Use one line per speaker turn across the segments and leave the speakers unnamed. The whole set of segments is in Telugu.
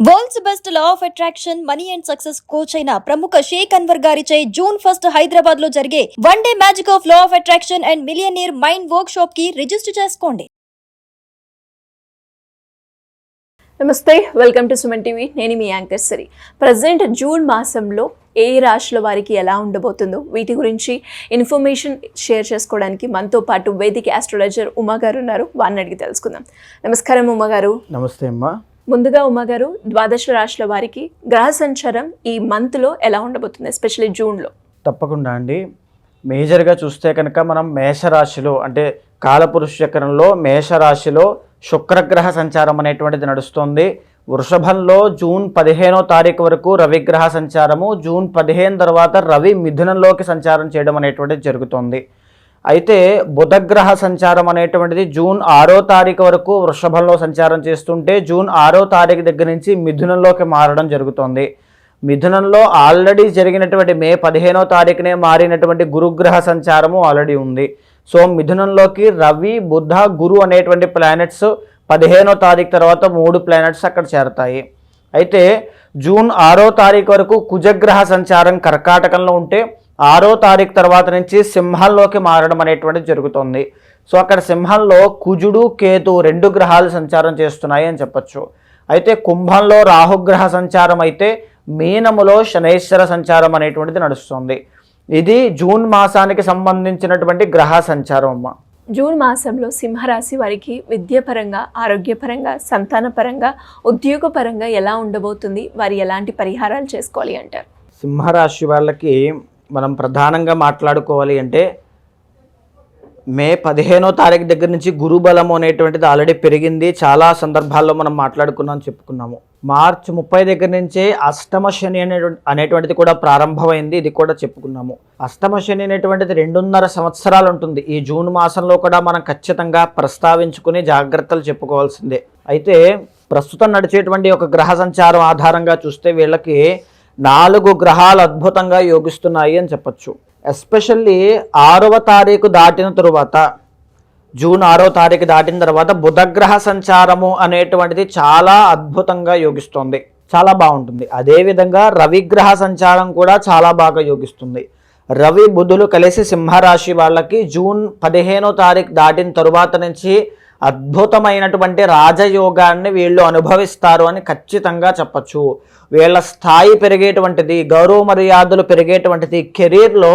World's best law of attraction money and success coach అయిన ప్రముఖ షేక్ అన్వర్ గారిచే జూన్ 1 హైదరాబాద్ లో జరిగే one day magic of law of attraction and millionaire mind work shop కి రిజిస్టర్ చేసుకోండి.
నమస్తే, వెల్కమ్ టు సుమన్ టీవీ. నేను మీ యాంకర్ సరి. ప్రజెంట్ జూన్ మాసంలో ఏ రాశుల వారికి ఎలా ఉండబోతుందో వీటి గురించి ఇన్ఫర్మేషన్ షేర్ చేసుకోవడానికి మనతో పాటు వేదిక ఆస్ట్రాలజర్ ఉమా గారు ఉన్నారు. వారిని అడిగి తెలుసుకుందాం. నమస్కారం ఉమా గారు.
నమస్తే అమ్మా.
ముందుగా ఉమా గారు, ద్వాదశ రాశుల వారికి గ్రహ సంచారం ఈ మంత్లో ఎలా ఉండబోతుంది, ఎస్పెషల్లీ జూన్లో?
తప్పకుండా అండి. మేజర్గా చూస్తే కనుక మనం మేషరాశిలో అంటే కాలపురుష చక్రంలో మేషరాశిలో శుక్రగ్రహ సంచారం అనేటువంటిది నడుస్తుంది. వృషభంలో జూన్ 15వ తారీఖు వరకు రవిగ్రహ సంచారము, జూన్ 15 తర్వాత రవి మిథునంలోకి సంచారం చేయడం అనేటువంటిది జరుగుతుంది. అయితే బుధగ్రహ సంచారం అనేటువంటిది జూన్ 6వ తారీఖు వరకు వృషభంలో సంచారం చేస్తుంటే జూన్ 6వ తారీఖు దగ్గర నుంచి మిథునంలోకి మారడం జరుగుతుంది. మిథునంలో ఆల్రెడీ జరిగినటువంటి మే 15వ తారీఖునే మారినటువంటి గురుగ్రహ సంచారము ఆల్రెడీ ఉంది. సో మిథునంలోకి రవి, బుధ, గురు అనేటువంటి ప్లానెట్స్ 15వ తారీఖు తర్వాత 3 ప్లానెట్స్ అక్కడ చేరతాయి. అయితే జూన్ 6వ తారీఖు వరకు కుజగ్రహ సంచారం కర్కాటకంలో ఉంటే 6వ తారీఖు తర్వాత నుంచి సింహంలోకి మారడం అనేటువంటిది జరుగుతుంది. సో అక్కడ సింహంలో కుజుడు, కేతు 2 గ్రహాలు సంచారం చేస్తున్నాయి అని చెప్పచ్చు. అయితే కుంభంలో రాహుగ్రహ సంచారం అయితే మీనములో శనైశ్వర సంచారం అనేటువంటిది నడుస్తుంది. ఇది జూన్ మాసానికి సంబంధించినటువంటి గ్రహ సంచారం అమ్మ.
జూన్ మాసంలో సింహరాశి వారికి విద్యాపరంగా, ఆరోగ్యపరంగా, సంతానపరంగా, ఉద్యోగపరంగా ఎలా ఉండబోతుంది? వారు ఎలాంటి పరిహారాలు చేసుకోవాలి అంటారు?
సింహరాశి వాళ్ళకి మనం ప్రధానంగా మాట్లాడుకోవాలి అంటే మే 15వ తారీఖు దగ్గర నుంచి గురుబలము అనేటువంటిది ఆల్రెడీ పెరిగింది. చాలా సందర్భాల్లో మనం చెప్పుకున్నాము. మార్చి 30 దగ్గర నుంచే అష్టమ శని అనేటువంటిది కూడా ప్రారంభమైంది. ఇది కూడా చెప్పుకున్నాము. అష్టమ శని అనేటువంటిది 2.5 సంవత్సరాలు ఉంటుంది. ఈ జూన్ మాసంలో కూడా మనం ఖచ్చితంగా ప్రస్తావించుకుని జాగ్రత్తలు చెప్పుకోవాల్సిందే. అయితే ప్రస్తుతం నడిచేటువంటి ఒక గ్రహ సంచారం ఆధారంగా చూస్తే వీళ్ళకి 4 గ్రహాలు అద్భుతంగా యోగిస్తున్నాయి అని చెప్పచ్చు. ఎస్పెషల్లీ 6వ తారీఖు దాటిన తరువాత, జూన్ 6వ తారీఖు దాటిన తర్వాత బుధగ్రహ సంచారము అనేటువంటిది చాలా అద్భుతంగా యోగిస్తుంది, చాలా బాగుంటుంది. అదేవిధంగా రవిగ్రహ సంచారం కూడా చాలా బాగా యోగిస్తుంది. రవి, బుధులు కలిసి సింహరాశి వాళ్ళకి జూన్ 15వ తారీఖు దాటిన తరువాత నుంచి అద్భుతమైనటువంటి రాజయోగాన్ని వీళ్ళు అనుభవిస్తారు అని ఖచ్చితంగా చెప్పచ్చు. వీళ్ళ స్థాయి పెరిగేటువంటిది, గౌరవ మర్యాదలు పెరిగేటువంటిది, కెరీర్లో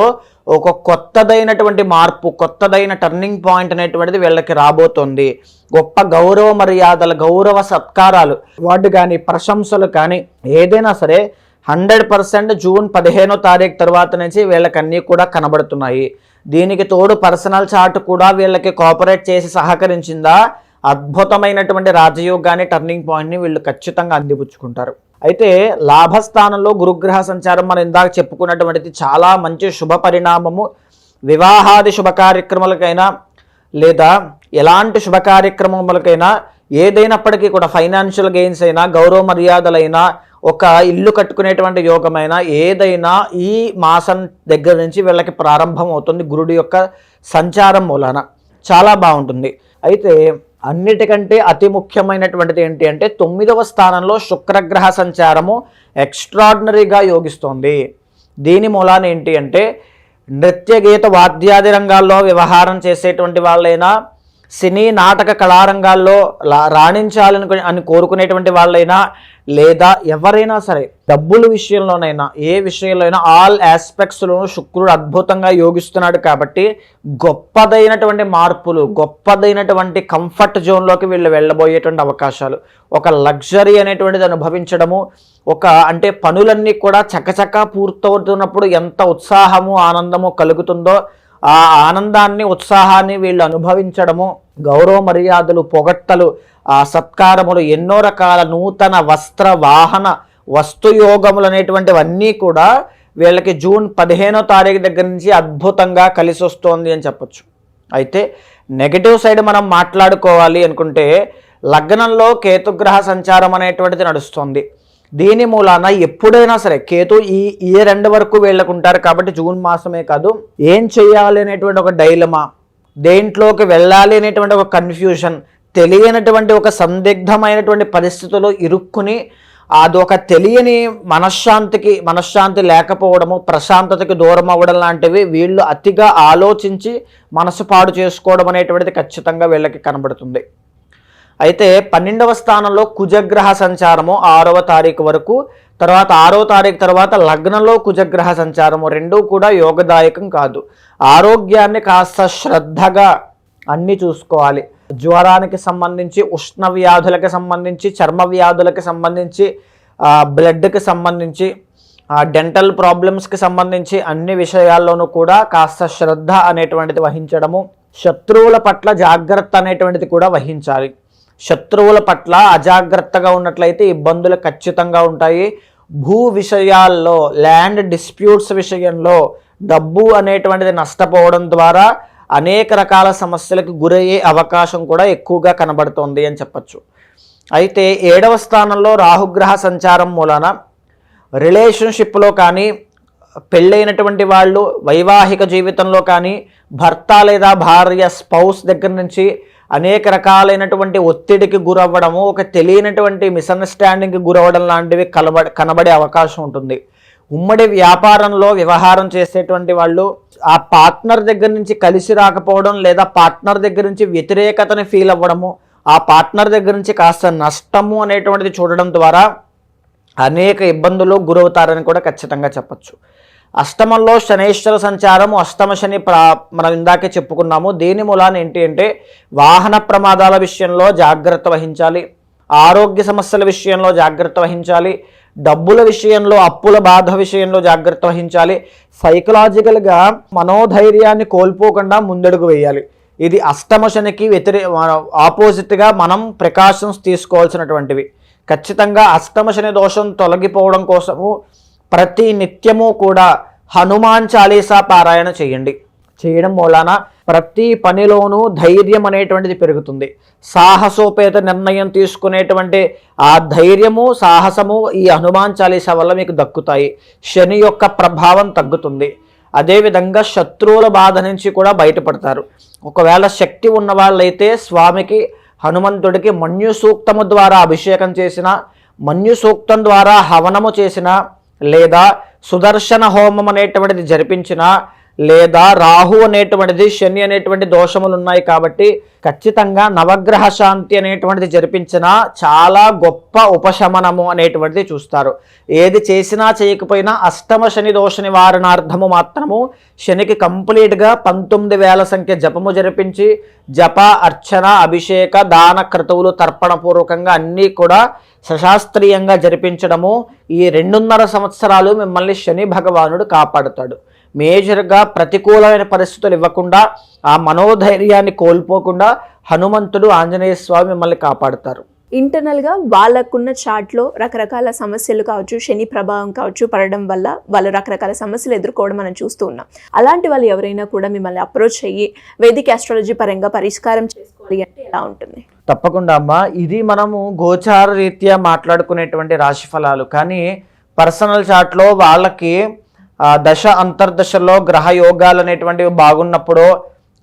ఒక కొత్తదైనటువంటి మార్పు, కొత్తదైన టర్నింగ్ పాయింట్ అనేటువంటిది వీళ్ళకి రాబోతుంది. గొప్ప గౌరవ మర్యాదలు, గౌరవ సత్కారాలు, అవార్డు కానీ ప్రశంసలు కానీ ఏదైనా సరే 100% జూన్ 15వ తారీఖు తర్వాత నుంచి వీళ్ళకన్నీ కూడా కనబడుతున్నాయి. దీనికి తోడు పర్సనల్ చార్ట్ కూడా వీళ్ళకి కోఆపరేట్ చేసి సహకరించిందా అద్భుతమైనటువంటి రాజయోగాన్ని, టర్నింగ్ పాయింట్ని వీళ్ళు ఖచ్చితంగా అందిపుచ్చుకుంటారు. అయితే లాభస్థానంలో గురుగ్రహ సంచారం మనం ఇందాక చెప్పుకున్నటువంటిది చాలా మంచి శుభ పరిణామము. వివాహాది శుభ కార్యక్రమాలకైనా లేదా ఎలాంటి శుభ కార్యక్రమములకైనా ఏదైనప్పటికీ కూడా ఫైనాన్షియల్ గెయిన్స్ అయినా, గౌరవ మర్యాదలైనా, ఒక ఇల్లు కట్టుకునేటువంటి యోగమైనా ఏదైనా ఈ మాసం దగ్గర నుంచి వీళ్ళకి ప్రారంభం అవుతుంది. గురుడి యొక్క సంచారం మూలాన చాలా బాగుంటుంది. అయితే అన్నిటికంటే అతి ముఖ్యమైనటువంటిది ఏంటి అంటే 9వ స్థానంలో శుక్రగ్రహ సంచారము ఎక్స్ట్రాడినరీగా యోగిస్తోంది. దీని మూలాన ఏంటి అంటే నృత్య, గీత, వాద్యాది రంగాల్లో వ్యవహారం చేసేటువంటి వాళ్ళైనా, సినీ నాటక కళారంగాల్లో రాణించాలని కోరుకునేటువంటి వాళ్ళైనా, లేదా ఎవరైనా సరే డబ్బుల విషయంలోనైనా ఏ విషయంలో అయినా ఆల్ ఆస్పెక్ట్స్లోనూ శుక్రుడు అద్భుతంగా యోగిస్తున్నాడు. కాబట్టి గొప్పదైనటువంటి మార్పులు, గొప్పదైనటువంటి కంఫర్ట్ జోన్లోకి వీళ్ళు వెళ్ళబోయేటువంటి అవకాశాలు, ఒక లగ్జరీ అనేటువంటిది అనుభవించడము, ఒక అంటే పనులన్నీ కూడా చకచకా పూర్తవుతున్నప్పుడు ఎంత ఉత్సాహము, ఆనందము కలుగుతుందో ఆ ఆనందాన్ని, ఉత్సాహాన్ని వీళ్ళు అనుభవించడము, గౌరవ మర్యాదలు, పొగట్టలు, ఆ సత్కారములు, ఎన్నో రకాల నూతన వస్త్ర, వాహన, వస్తుయోగములు అనేటువంటివన్నీ కూడా వీళ్ళకి జూన్ 15వ తారీఖు దగ్గర నుంచి అద్భుతంగా కలిసి వస్తోంది అని చెప్పచ్చు. అయితే నెగటివ్ సైడ్ మనం మాట్లాడుకోవాలి అనుకుంటే లగ్నంలో కేతుగ్రహ సంచారం అనేటువంటిది నడుస్తుంది. దీని మూలాన ఎప్పుడైనా సరే కేతు ఈ ఇయర్ ఎండ్ వరకు వీళ్ళకుంటారు. కాబట్టి జూన్ మాసమే కాదు, ఏం చేయాలి అనేటువంటి ఒక డైలమా, దేంట్లోకి వెళ్ళాలి అనేటువంటి ఒక కన్ఫ్యూషన్, తెలియనటువంటి ఒక సందిగ్ధమైనటువంటి పరిస్థితుల్లో ఇరుక్కుని అదొక తెలియని మనశ్శాంతి లేకపోవడము, ప్రశాంతతకి దూరం అవ్వడం లాంటివి వీళ్ళు అతిగా ఆలోచించి మనసు పాడు చేసుకోవడం అనేటువంటిది ఖచ్చితంగా వీళ్ళకి కనబడుతుంది. అయితే 12వ స్థానంలో కుజగ్రహ సంచారము 6వ తారీఖు వరకు, తర్వాత 6వ తారీఖు తర్వాత లగ్నంలో కుజగ్రహ సంచారము, రెండూ కూడా యోగదాయకం కాదు. ఆరోగ్యాన్ని కాస్త శ్రద్ధగా అన్నీ చూసుకోవాలి. జ్వరానికి సంబంధించి, ఉష్ణ వ్యాధులకి సంబంధించి, చర్మ వ్యాధులకి సంబంధించి, బ్లడ్కి సంబంధించి, డెంటల్ ప్రాబ్లమ్స్కి సంబంధించి అన్ని విషయాల్లోనూ కూడా కాస్త శ్రద్ధ అనేటువంటిది వహించడము, శత్రువుల పట్ల జాగ్రత్త అనేటువంటిది కూడా వహించాలి. శత్రువుల పట్ల అజాగ్రత్తగా ఉన్నట్లయితే ఇబ్బందులు ఖచ్చితంగా ఉంటాయి. భూ విషయాల్లో, ల్యాండ్ డిస్ప్యూట్స్ విషయంలో డబ్బు అనేటువంటిది నష్టపోవడం ద్వారా అనేక రకాల సమస్యలకు గురయ్యే అవకాశం కూడా ఎక్కువగా కనబడుతోంది అని చెప్పచ్చు. అయితే 7వ స్థానంలో రాహుగ్రహ సంచారం మూలన రిలేషన్షిప్లో కానీ, పెళ్ళైనటువంటి వాళ్ళు వైవాహిక జీవితంలో కానీ, భర్త లేదా భార్య స్పౌస్ దగ్గర నుంచి అనేక రకాలైనటువంటి ఒత్తిడికి గురవ్వడము, ఒక తెలియనటువంటి మిస్అండర్స్టాండింగ్కి గురవ్వడం లాంటివి కనబడే అవకాశం ఉంటుంది. ఉమ్మడి వ్యాపారంలో వ్యవహారం చేసేటువంటి వాళ్ళు ఆ పార్ట్నర్ దగ్గర నుంచి కలిసి రాకపోవడం, లేదా పార్ట్నర్ దగ్గర నుంచి వ్యతిరేకతని ఫీల్ అవ్వడము, ఆ పార్ట్నర్ దగ్గర నుంచి కాస్త నష్టము అనేటువంటిది చూడడం ద్వారా అనేక ఇబ్బందులు గురవుతారని కూడా ఖచ్చితంగా చెప్పచ్చు. అష్టమంలో శనేశ్వర సంచారము, అష్టమ శని మనం ఇందాకే చెప్పుకున్నాము. దీని మూలాన ఏంటి అంటే వాహన ప్రమాదాల విషయంలో జాగ్రత్త వహించాలి, ఆరోగ్య సమస్యల విషయంలో జాగ్రత్త వహించాలి, డబ్బుల విషయంలో, అప్పుల బాధ విషయంలో జాగ్రత్త వహించాలి. సైకలాజికల్గా మనోధైర్యాన్ని కోల్పోకుండా ముందడుగు వేయాలి. ఇది అష్టమ శనికి ఆపోజిట్గా మనం ప్రికాషన్స్ తీసుకోవాల్సినటువంటివి. ఖచ్చితంగా అష్టమ శని దోషం తొలగిపోవడం కోసము ప్రతి నిత్యము కూడా హనుమాన్ చాలీసా పారాయణ చేయడం మూలాన ప్రతి పనిలోనూ ధైర్యం అనేటువంటిది పెరుగుతుంది. సాహసోపేత నిర్ణయం తీసుకునేటువంటి ఆ ధైర్యము, సాహసము ఈ హనుమాన్ చాలీసా వల్ల మీకు దక్కుతాయి. శని యొక్క ప్రభావం తగ్గుతుంది. అదేవిధంగా శత్రువుల బాధ నుంచి కూడా బయటపడతారు. ఒకవేళ శక్తి ఉన్న వాళ్ళైతే స్వామికి, హనుమంతుడికి మన్యు సూక్తము ద్వారా అభిషేకం చేసిన, మన్యు సూక్తం ద్వారా హవనము చేసిన, లేదా సుదర్శన హోమం అనేటువంటిది జరిపించిన, లేదా రాహు అనేటువంటిది, శని అనేటువంటి దోషములు ఉన్నాయి కాబట్టి ఖచ్చితంగా నవగ్రహ శాంతి అనేటువంటిది జరిపించిన చాలా గొప్ప ఉపశమనము అనేటువంటిది చూస్తారు. ఏది చేసినా చేయకపోయినా అష్టమ శని దోష నివారణార్థము మాత్రము శనికి కంప్లీట్గా 19,000 సంఖ్య జపము జరిపించి, జప, అర్చన, అభిషేక, దాన క్రతువులు తర్పణపూర్వకంగా అన్నీ కూడా సశాస్త్రీయంగా జరిపించడము ఈ 2.5 సంవత్సరాలు మిమ్మల్ని శని భగవానుడు కాపాడుతాడు. మేజర్గా ప్రతికూలమైన పరిస్థితులు ఇవ్వకుండా, ఆ మనోధైర్యాన్ని కోల్పోకుండా హనుమంతుడు, ఆంజనేయ స్వామి మిమ్మల్ని కాపాడుతారు.
ఇంటర్నల్గా వాళ్ళకున్న చార్ట్లో రకరకాల సమస్యలు కావచ్చు, శని ప్రభావం కావచ్చు పడడం వల్ల వాళ్ళు రకరకాల సమస్యలు ఎదుర్కోవడం మనం చూస్తూ ఉన్నాం. అలాంటి వాళ్ళు ఎవరైనా కూడా మిమ్మల్ని అప్రోచ్ అయ్యి వేదిక ఆస్ట్రాలజీ పరంగా పరిష్కారం చేసుకోవాలి అంటే ఎలా ఉంటుంది?
తప్పకుండా అమ్మా. ఇది మనము గోచార రీత్యా మాట్లాడుకునేటువంటి రాశి ఫలాలు. కానీ పర్సనల్ చార్ట్లో వాళ్ళకి దశ అంతర్దశలో గ్రహ యోగాలు అనేటువంటివి బాగున్నప్పుడు,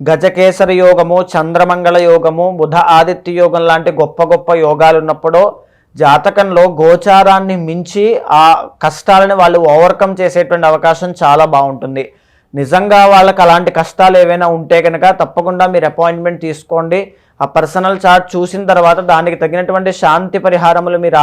గజకేసరి యోగము, చంద్రమంగళ యోగము, బుధ ఆదిత్య యోగం లాంటి గొప్ప గొప్ప యోగాలు ఉన్నప్పుడు జాతకంలో గోచారాన్ని మించి ఆ కష్టాలను వాళ్ళు ఓవర్కమ్ చేసేటువంటి అవకాశం చాలా బాగుంటుంది. నిజంగా వాళ్ళకి అలాంటి కష్టాలు ఏవైనా ఉంటే కనుక తప్పకుండా మీరు అపాయింట్మెంట్ తీసుకోండి. ఆ పర్సనల్ చార్ట్ చూసిన తర్వాత దానికి తగినటువంటి శాంతి పరిహారములు మీరు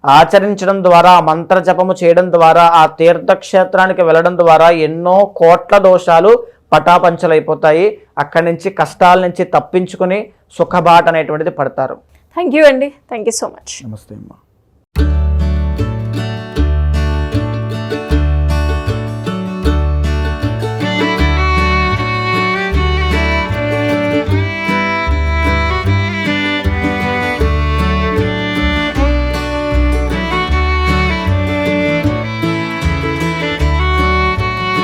ఆచరించడం ద్వారా, మంత్ర జపము చేయడం ద్వారా, ఆ తీర్థక్షేత్రానికి వెళ్ళడం ద్వారా ఎన్నో కోట్ల దోషాలు పటాపంచలైపోతాయి. అక్కడి నుంచి కష్టాల నుంచి తప్పించుకుని సుఖబాట అనేటువంటిది పడతారు.
థ్యాంక్ యూ అండి. Thank you so much.
నమస్తే అమ్మా.